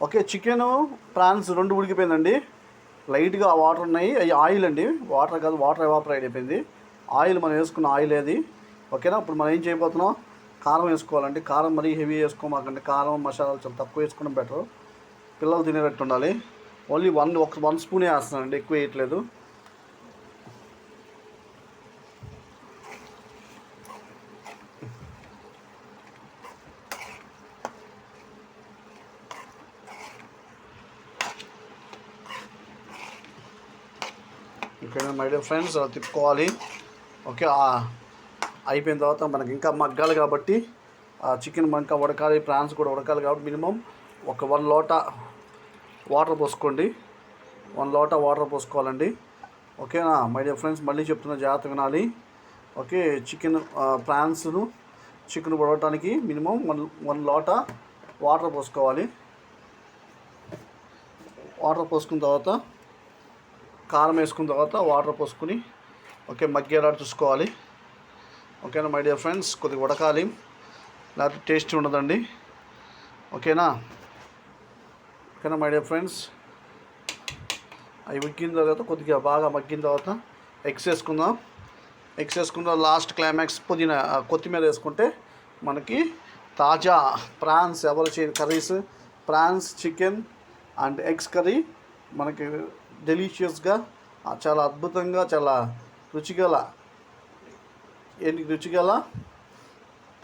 Okay, chicken prawns రెండు ఉడికిపోయిందండి. లైట్గా వాటర్ ఉన్నాయి, అవి ఆయిల్ అండి, వాటర్ కాదు, వాటర్ ఎవాపరేట్ అయిపోయింది. ఆయిల్ మనం వేసుకున్న ఆయిల్ ఏది. ఓకేనా. ఇప్పుడు మనం ఏం చేయబోతున్నాం, కారం వేసుకోవాలండి. కారం మరీ హెవీ వేసుకోమాకండి, కారం మసాలాలు చాలా తక్కువ వేసుకోవడం బెటర్. పిల్లలు తినేటట్టు ఉండాలి. ఓన్లీ వన్ స్పూనే వేస్తున్నానండి, ఎక్కువ వేయట్లేదు. ఇక్కడ మై డియర్ ఫ్రెండ్స్ అలా తిప్పుకోవాలి. ఓకే, అయిపోయిన తర్వాత మనకి ఇంకా మగ్గాలి కాబట్టి చికెన్ ఇంకా ఉడకాలి, ప్రాన్స్ కూడా ఉడకాలి కాబట్టి మినిమం ఒక 1 లోటా వాటర్ పోసుకోండి. 1 లోటా వాటర్ పోసుకోవాలండి. ఓకేనా మై డియర్ ఫ్రెండ్స్, మళ్ళీ చెప్తున్న, జాగ్రత్త వినాలి. ఓకే, ప్రాన్స్ను చికెన్ ఉడకడానికి మినిమం 1 లోటా వాటర్ పోసుకోవాలి. వాటర్ పోసుకున్న తర్వాత కారం వేసుకున్న తర్వాత వాటర్ పోసుకుని ఓకే మగ్గేలా చూసుకోవాలి. ఓకేనా మై డియర్ ఫ్రెండ్స్, కొద్దిగా ఉడకాలి, లేకపోతే టేస్ట్ ఉండదండి. ఓకేనా మై డియర్ ఫ్రెండ్స్, అవి ఉడికిన తర్వాత కొద్దిగా బాగా మగ్గిన తర్వాత ఎగ్స్ వేసుకుందాం. ఎగ్స్ వేసుకున్న లాస్ట్ క్లైమాక్స్ కొత్తిమీర వేసుకుంటే మనకి తాజా ప్రాన్స్ ఎవరు చేయని curries, prawns, chicken and eggs curry మనకి డెలీషియస్గా, చాలా అద్భుతంగా, చాలా రుచిగల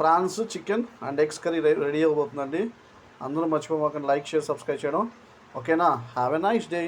prawns, chicken and eggs curry ready అవ్వబోతుందండి. అందరూ మర్చిపోమాకండి లైక్, షేర్, సబ్స్క్రైబ్ చేయడం. ఓకేనా. Have a nice day.